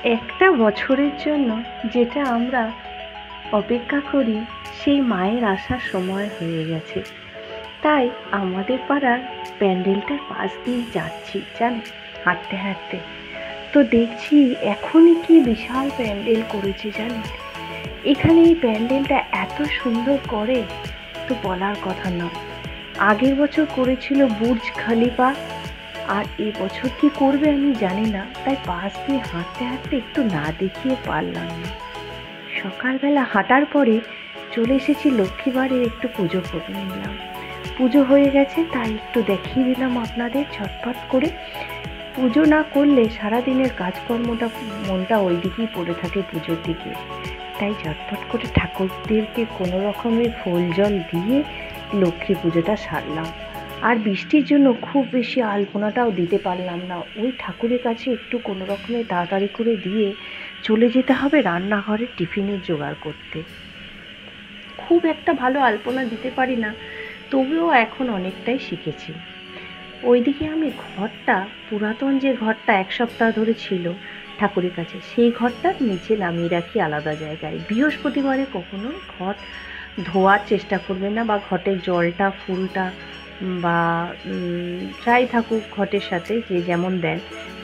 একটা বছরের জন্য যেটা আমরা অপেক্ষা করি, সেই মায়ের আসার সময় হয়ে গেছে। তাই আমাদের পাড়ার প্যান্ডেলটার পাশ দিয়ে যাচ্ছি জানেন, হাঁটতে হাঁটতে। তো দেখছি এখনই কি বিশাল প্যান্ডেল করেছে জানেন। এখানে এই প্যান্ডেলটা এত সুন্দর করে তো বলার কথা নয়। আগের বছর করেছিল বুর্জ খলিফা, আর এবছর কি করবে আমি জানি না। তাই পাশ দিয়ে হাঁটতে হাঁটতে একটু না দেখিয়ে পারলাম না। সকালবেলা হাঁটার পরে চলে এসেছি লক্ষ্মীবাড়ির, একটু পুজো করে নিলাম। পুজো হয়ে গেছে তাই একটু দেখিয়ে দিলাম আপনাদের ঝটপট করে। পুজো না করলে সারাদিনের কাজকর্মটা মনটা ওই দিকেই পড়ে থাকে, পুজোর দিকে। তাই ঝটপট করে ঠাকুরদেরকে কোনো রকমের ফুল জল দিয়ে লক্ষ্মী পুজোটা সারলাম। আর বৃষ্টির জন্য খুব বেশি আলপনাটাও দিতে পারলাম না। ওই ঠাকুরের কাছে একটু কোনো রকমে তাড়াতাড়ি করে দিয়ে চলে যেতে হবে রান্নাঘরে টিফিনের জোগাড় করতে। খুব একটা ভালো আলপনা দিতে পারি না, তবুও এখন অনেকটাই শিখেছি। ওইদিকে আমি ঘরটা, পুরাতন যে ঘরটা 1 সপ্তাহ ধরে ছিল ঠাকুরের কাছে, সেই ঘরটা নিচে নামিয়ে রাখি আলাদা জায়গায়। বৃহস্পতিবারে কখনো ঘট ধোয়ার চেষ্টা করবেন না, বা ঘটের জলটা ফুলটা বা যাই থাকুক ঘটের সাথে যে যেমন দেন,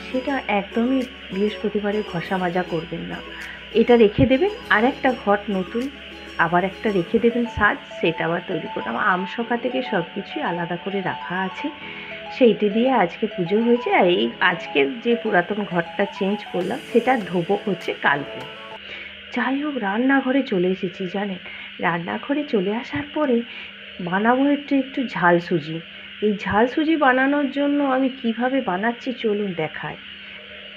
সেটা একদমই বৃহস্পতিবারে ঘষা মাজা করবেন না। এটা রেখে দেবেন, আর একটা ঘট নতুন আবার একটা রেখে দেবেন সাজ, সেটা আবার তৈরি করবেন। আমার আমসকা থেকে সব কিছুই আলাদা করে রাখা আছে, সেইটি দিয়ে আজকে পুজো হয়েছে। আর এই আজকের যে পুরাতন ঘরটা চেঞ্জ করলাম, সেটা ধোবো হচ্ছে কালকে। যাই হোক, রান্নাঘরে চলে এসেছি জানেন। রান্নাঘরে চলে আসার পরে বানাবো একটু ঝাল সুজি। এই ঝাল সুজি বানানোর জন্য আমি কিভাবে বানাচ্ছি চলুন দেখাই।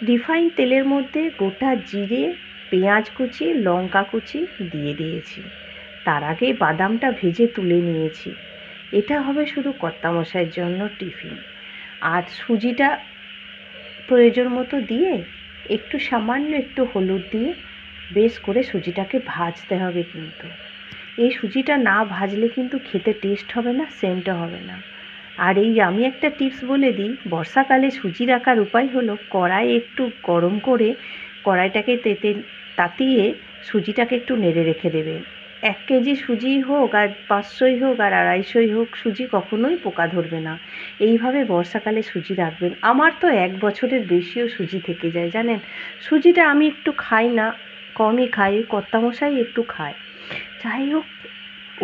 রিফাইন তেলের মধ্যে গোটা জিরে, পেঁয়াজ কুচি, লঙ্কা কুচি দিয়ে দিয়েছি। তার আগে বাদামটা ভেজে তুলে নিয়েছি। এটা হবে শুধু কর্তামশাইয়ের জন্য টিফিন। আর সুজিটা প্রয়োজন মতো দিয়ে একটু সামান্য একটু হলুদ দিয়ে বেশ করে সুজিটাকে ভাজতে হবে। কিন্তু এই সুজিটা না ভাজলে কিন্তু খেতে টেস্ট হবে না, সেন্টও হবে না। আর এই আমি একটা টিপস বলে দিই, বর্ষাকালে সুজি রাখার উপায় হলো কড়াই একটু গরম করে কড়াইটাকে তাতিয়ে সুজিটাকে একটু নেড়ে রেখে দেবেন। 1 কেজি সুজি হোক আর 500ই হোক আর 250ই হোক, সুজি কখনোই পোকা ধরবে না। এইভাবে বর্ষাকালে সুজি রাখবেন। আমার তো 1 বছরের বেশিও সুজি থেকে যায় জানেন। সুজিটা আমি একটু খাই না, কমই খাই, কর্তামশাই একটু খায়। যাই হোক,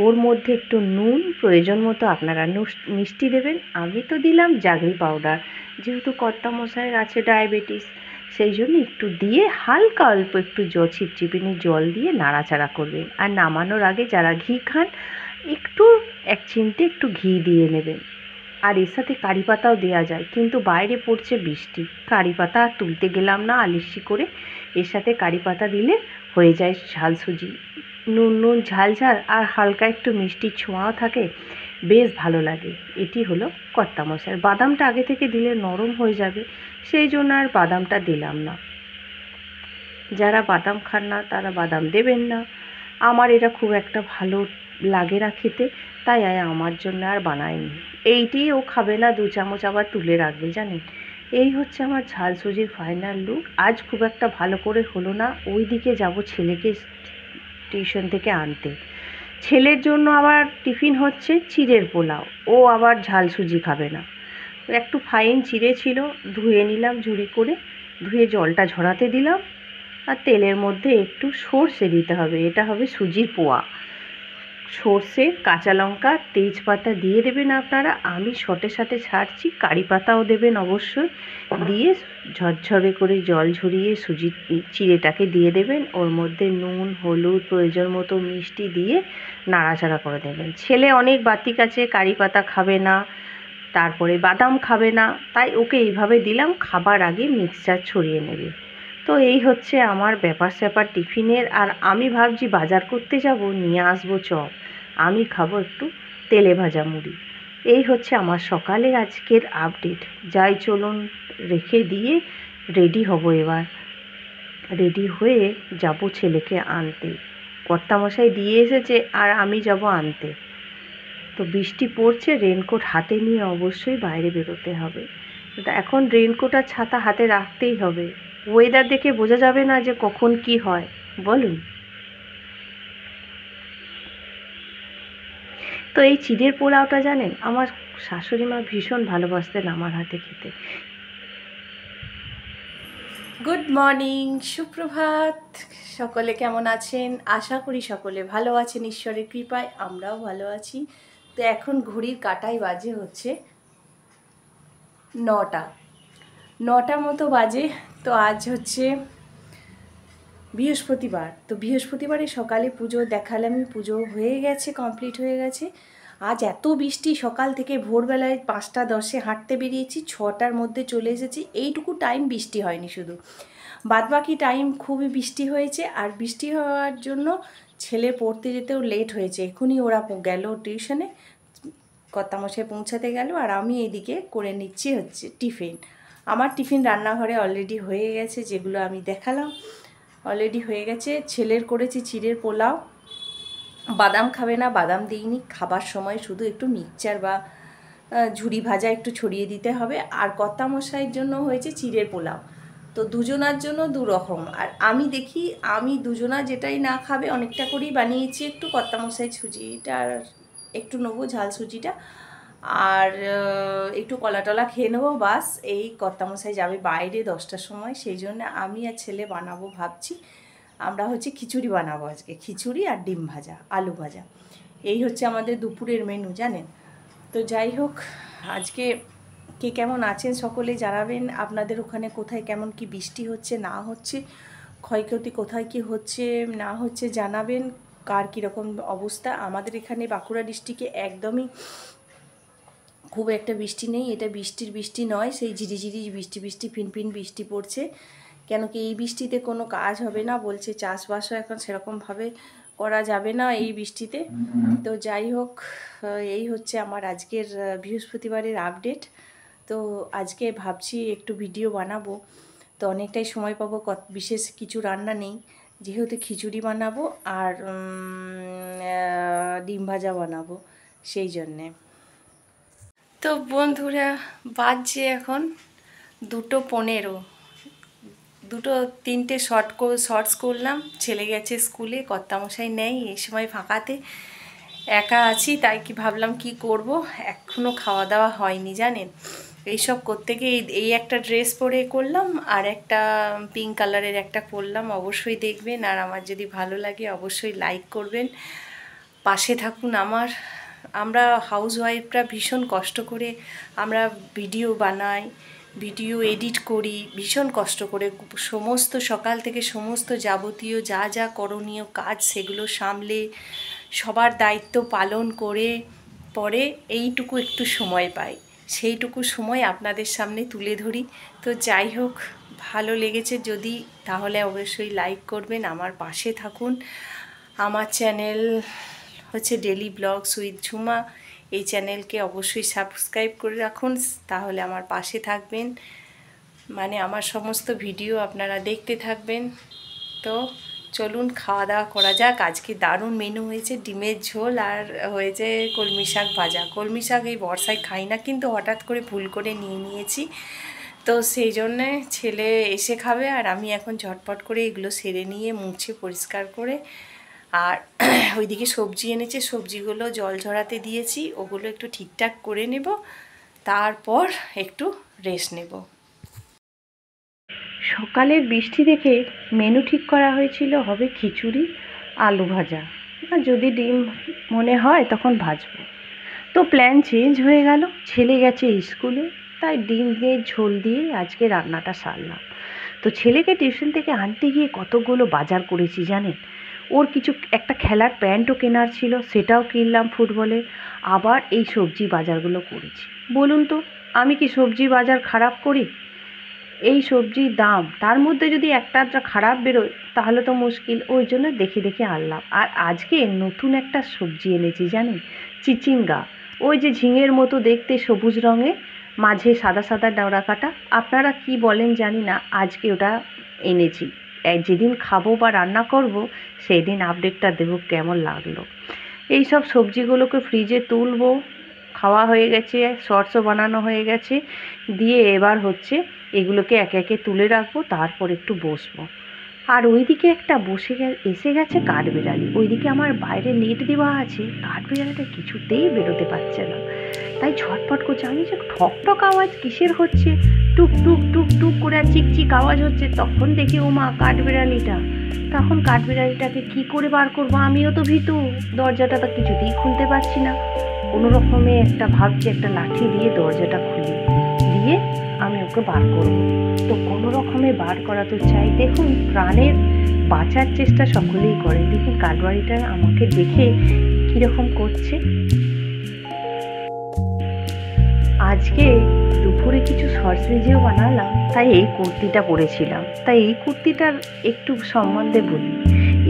ওর মধ্যে একটু নুন, প্রয়োজন মতো আপনারা মিষ্টি দেবেন। আমি তো দিলাম জাগরি পাউডার, যেহেতু কর্তামশাইয়ের আছে ডায়াবেটিস, সেই জন্য একটু দিয়ে হালকা অল্প একটু চিপচিপিনি জল দিয়ে নাড়াচাড়া করবেন। আর নামানোর আগে যারা ঘি খান, একটু 1 চিমটে একটু ঘি দিয়ে নেবেন। আর এর সাথে কারি পাতাও দেওয়া যায়, কিন্তু বাইরে পড়ছে বৃষ্টি, কারি পাতা আর তুলতে গেলাম না আলিস্যি করে। এর সাথে কারি পাতা দিলে হয়ে যায় ঝাল সুজি। নুন নুন ঝাল ঝাল আর হালকা একটু মিষ্টির ছোঁয়াও থাকে, বেশ ভালো লাগে। এটি হলো কর্তামশাই। বাদামটা আগে থেকে দিলে নরম হয়ে যাবে, সেই জন্য আর বাদামটা দিলাম না। যারা বাদাম খান না তারা বাদাম দেবেন না। আমার এটা খুব একটা ভালো লাগে না খেতে, তাই আমার জন্য আর বানাইনি। এইটি ও খাবে না, 2 চামচ আবার তুলে রাখবে জানেন। এই হচ্ছে আমার ঝাল সুজির ফাইনাল লুক। আজ খুব একটা ভালো করে হলো না, ওই দিকে যাব ছেলেকে টিউশন থেকে আনতে। ছেলের জন্য আবার টিফিন হচ্ছে চিড়ের পোলাও, ও আবার ঝাল সুজি খাবে না। একটু ফাইন চিড়ে ছিল, ধুয়ে নিলাম ঝুড়ি করে, ধুয়ে জলটা ঝরাতে দিলাম। আর তেলের মধ্যে একটু সর্ষে দিতে হবে, এটা হবে সুজির পোয়া। সর্ষে, কাঁচা লঙ্কা, তেজপাতা দিয়ে দেবেন আপনারা। আমি শটে শটে ছাড়ছি, কারি পাতাও দেবেন অবশ্যই। দিয়ে ঝরঝরে করে জল ঝরিয়ে চিড়েটাকে দিয়ে দেবেন। ওর মধ্যে নুন, হলুদ, প্রয়োজন মতো মিষ্টি দিয়ে নাড়াচাড়া করে দেবেন। ছেলে অনেক বাতিক আছে, কারি পাতা খাবে না, তারপরে বাদাম খাবে না, তাই ওকে এইভাবে দিলাম, খাবার আগে মিক্সচার ছড়িয়ে নেবে। তো এই হচ্ছে আমার ব্যাপার স্যাপার টিফিনের। আর আমি ভাবছি বাজার করতে যাব, নিয়ে আসবো চপ, আমি খাবো একটু তেলে ভাজা মুড়ি। এই হচ্ছে আমার সকালের আজকের আপডেট। যাই চলুন রেখে দিয়ে রেডি হব এবার। রেডি হয়ে যাব ছেলেকে আনতে। কর্তামশাই দিয়ে এসেছে আর আমি যাব আনতে। তো বৃষ্টি পড়ছে, রেনকোট হাতে নিয়ে অবশ্যই বাইরে বেরোতে হবে। এখন রেনকোট আর ছাতা হাতে রাখতেই হবে, ওয়েদার দেখে বোঝা যাবে না যে কখন কি হয়, বলুন। তো এই চিড়ের পোলাওটা জানেন, আমার শাশুড়ি মা ভীষণ ভালোবাসতেন আমার হাতে খেতে। গুড মর্নিং, সুপ্রভাত। সকলে কেমন আছেন? আশা করি সকলে ভালো আছেন ঈশ্বরের কৃপায়। আমরাও ভালো আছি। তো এখন ঘড়ির কাঁটায় বাজে হচ্ছে 9টা মতো বাজে। তো আজ হচ্ছে বৃহস্পতিবার। তো বৃহস্পতিবারে সকালে পুজো দেখালামই, পুজো হয়ে গেছে, কমপ্লিট হয়ে গেছে। আজ এত বৃষ্টি, সকাল থেকে ভোরবেলায় 5টা 10-এ হাঁটতে বেরিয়েছি, 6টার মধ্যে চলে এসেছি। এইটুকু টাইম বৃষ্টি হয়নি, শুধু বাদবাকি টাইম খুবই বৃষ্টি হয়েছে। আর বৃষ্টি হওয়ার জন্য ছেলে পড়তে যেতেও লেট হয়েছে। এখনই ওরা গেল টিউশনে, কর্তামশাই পৌঁছাতে গেল, আর আমি এদিকে করে নিচ্ছি হচ্ছে টিফিন। আমার টিফিন রান্নাঘরে অলরেডি হয়ে গেছে, যেগুলো আমি দেখালাম অলরেডি হয়ে গেছে। ছেলের করেছি চিড়ের পোলাও, বাদাম খাবে না, বাদাম দিইনি। খাবার সময় শুধু একটু মিক্সচার বা ঝুরি ভাজা একটু ছড়িয়ে দিতে হবে। আর কর্তামশাইয়ের জন্য হয়েছে চিড়ের পোলাও। তো দুজনার জন্য দুরকম। আর আমি দেখি, আমি দুজনা যেটাই না খাবে অনেকটা করেই বানিয়েছি। একটু কর্তামশাই সুজিটা একটু নেবো, ঝাল সুজিটা, আর একটু কলা টলা খেয়ে নেবো, বাস। এই কর্তামশাই যাবে বাইরে 10টার সময়, সেই জন্য আমি আর ছেলে বানাবো ভাবছি। আমরা হচ্ছে খিচুড়ি বানাবো আজকে, খিচুড়ি আর ডিম ভাজা, আলু ভাজা। এই হচ্ছে আমাদের দুপুরের মেনু, জানেন। তো যাই হোক, আজকে কে কেমন আছেন সকলে জানাবেন। আপনাদের ওখানে কোথায় কেমন কি বৃষ্টি হচ্ছে না হচ্ছে, ক্ষয়ক্ষতি কোথায় কি হচ্ছে না হচ্ছে জানাবেন। কার কীরকম অবস্থা। আমাদের এখানে বাঁকুড়া ডিস্ট্রিক্টে একদমই খুব একটা বৃষ্টি নেই। এটা বৃষ্টি নয়, সেই ঝিরিঝিরি বৃষ্টি ফিনফিন বৃষ্টি পড়ছে। কেন কি এই বৃষ্টিতে কোনো কাজ হবে না বলছে, চাষবাসও এখন সেরকমভাবে করা যাবে না এই বৃষ্টিতে। তো যাই হোক, এই হচ্ছে আমার আজকের বৃহস্পতিবারের আপডেট। তো আজকে ভাবছি একটু ভিডিও বানাবো, তো অনেকটাই সময় পাবো, বিশেষ কিছু রান্না নেই, যেহেতু খিচুড়ি বানাবো আর ডিম ভাজা বানাবো, সেই জন্যে। তো বন্ধুরা, বাজছে এখন 2:15। 2-3টে শর্টস করলাম। ছেলে গেছে স্কুলে, কর্তামশাই নেই এই সময় ফাঁকাতে, একা আছি, তাই কি ভাবলাম কি করব। এখনও খাওয়া দাওয়া হয়নি, জানেন। এইসব করতে গিয়ে এই একটা ড্রেস পরে করলাম, আর একটা পিঙ্ক কালারের একটা করলাম। অবশ্যই দেখবেন, আর আমার যদি ভালো লাগে অবশ্যই লাইক করবেন, পাশে থাকুন আমার। আমরা হাউসওয়াইফরা ভীষণ কষ্ট করে আমরা ভিডিও বানাই, ভিডিও এডিট করি, ভীষণ কষ্ট করে। সমস্ত সকাল থেকে সমস্ত যাবতীয় যা যা করণীয় কাজ সেগুলো সামলে সবার দায়িত্ব পালন করে পরে এইটুকু একটু সময় পাই, সেইটুকু সময় আপনাদের সামনে তুলে ধরি। তো যাই হোক, ভালো লেগেছে যদি, তাহলে অবশ্যই লাইক করবেন, আমার পাশে থাকুন। আমার চ্যানেল হচ্ছে ডেলি ব্লগস উইথ ঝুমা। এই চ্যানেলকে অবশ্যই সাবস্ক্রাইব করে রাখুন, তাহলে আমার পাশে থাকবেন, মানে আমার সমস্ত ভিডিও আপনারা দেখতে থাকবেন। তো চলুন খাওয়া দাওয়া করা যাক। আজকে দারুণ মেনু হয়েছে, ডিমের ঝোল আর হয়েছে কলমি শাক ভাজা। কলমি শাক এই বর্ষায় খাই না, কিন্তু হঠাৎ করে ভুল করে নিয়ে নিয়েছি, তো সেই জন্যে ছেলে এসে খাবে, আর আমি এখন ঝটপট করে এগুলো সেরে নিয়ে মুছে পরিষ্কার করে, আর ওইদিকে সবজি এনেছে, সবজিগুলো জল ঝরাতে দিয়েছি, ওগুলো একটু ঠিকঠাক করে নেব, তারপর একটু রেস্ট নেব। সকালের বৃষ্টি দেখে মেনু ঠিক করা হয়েছিল হবে খিচুড়ি, আলু ভাজা, আর যদি ডিম মনে হয় তখন ভাজবো। তো প্ল্যান চেঞ্জ হয়ে গেল, ছেলে গেছে স্কুলে, তাই ডিম দিয়ে ঝোল দিয়ে আজকে রান্নাটা সারলাম। তো ছেলেকে টিউশন থেকে আনতে গিয়ে কতগুলো বাজার করেছি জানেন। ওর কিছু একটা খেলার প্যান্টও কেনার ছিল, সেটাও কিনলাম ফুটবলের। আবার এই সবজি বাজারগুলো করেছি। বলুন তো, আমি কি সবজি বাজার খারাপ করি? এই সবজির দাম, তার মধ্যে যদি একটা খারাপ বেরোয় তাহলে তো মুশকিল। ওই জন্য দেখে দেখে আনলাম। আর আজকে নতুন একটা সবজি এনেছি জানেন, চিচিঙ্গা। ওই যে ঝিঙের মতো দেখতে, সবুজ রঙে, মাঝে সাদা সাদা ডাঁড়া কাটা, আপনারা কি বলেন জানি না। আজকে ওটা এনেছি, যেদিন খাবো বা রান্না করব সেই দিন আপডেটটা দেবো কেমন লাগলো। এই সব সবজিগুলোকে ফ্রিজে তুলবো, খাওয়া হয়ে গেছে, শর্টসও বানানো হয়ে গেছে। দিয়ে এবার হচ্ছে এগুলোকে একে একে তুলে রাখবো, তারপর একটু বসবো। আর ওইদিকে একটা এসে গেছে কাঠবিড়ালি। ওইদিকে আমার বাইরে নেট দেওয়া আছে, কাঠবিড়ালিটা কিছুতেই বেরোতে পারছে না, তাই ছটফট করছে। আমি যে ঠক ঠক আওয়াজ কিসের হচ্ছে, টুক টুক টুক টুক করে চিকচিক আওয়াজ হচ্ছে, তখন দেখি ও মা কাঠবিড়ালিটা। তখন কাঠবিড়ালিটাকে কি করে বার করবো, আমিও তো ভীতু, দরজাটা তো কিছুতেই খুলতে পারছি না। কোনো রকমে একটা ভাবছি একটা লাঠি দিয়ে দরজাটা খুলি, দিয়ে আমি ওকে বার করব। তো কোনো রকমে বার করা তো চাই। দেখুন, প্রাণের বাঁচার চেষ্টা সকলেই করে। দেখুন কাঠবাড়িটা আমাকে দেখে কিরকম করছে। আজকে দুপুরে কিছু শর্টস ভিডিও বানালাম, তাই এই কুর্তিটা পরেছিলাম। তাই এই কুর্তিটার একটু সম্বন্ধে বলি।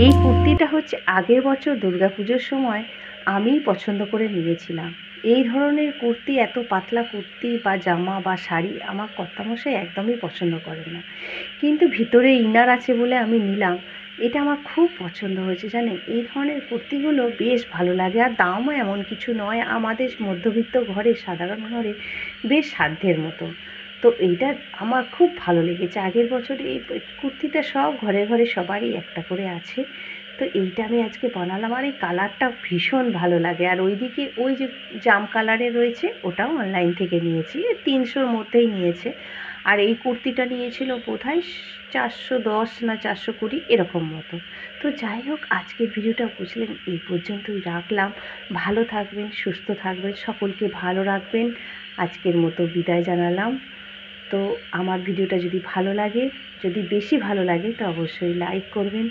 এই কুর্তিটা হচ্ছে আগের বছর দুর্গাপুজোর সময় আমিই পছন্দ করে নিয়েছিলাম। এই ধরনের কুর্তি, এত পাতলা কুর্তি বা জামা বা শাড়ি আমার কর্তামশাই একদমই পছন্দ করেন না, কিন্তু ভিতরে ইনার আছে বলে আমি নিলাম। এটা আমার খুব পছন্দ হয়েছে জানেন। এই ধরনের কুর্তিগুলো বেশ ভালো লাগে, আর দামও এমন কিছু নয়, আমাদের মধ্যবিত্ত ঘরে, সাধারণ ঘরে বেশ সাধ্যের মতো। তো এইটা আমার খুব ভালো লেগেছে। আগের বছরে এই কুর্তিটা সব ঘরে ঘরে সবারই একটা করে আছে। তো এইটা আমি আজকে বানালাম, আর এই কালারটা ভীষণ ভালো লাগে। আর ওইদিকে ওই যে জাম কালারের রয়েছে, ওটাও অনলাইন থেকে নিয়েছি, 300-র মধ্যেই নিয়েছে। আর এই কুর্তিটা নিয়েছিল বোধহয় 410 না 420 এরকম মতো। তো যাই হোক, আজকের ভিডিওটা বুঝলেন, এই পর্যন্তই রাখলাম। ভালো থাকবেন, সুস্থ থাকবেন, সকলকে ভালো রাখবেন। আজকের মতো বিদায় জানালাম। তো আমার ভিডিওটা যদি ভালো লাগে, যদি বেশি ভালো লাগে, তো অবশ্যই লাইক করবেন,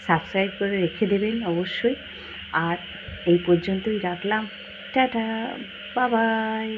সাবস্ক্রাইব করে রেখে দেবেন অবশ্যই। আর এই পর্যন্তই রাখলাম। Tata, bye bye.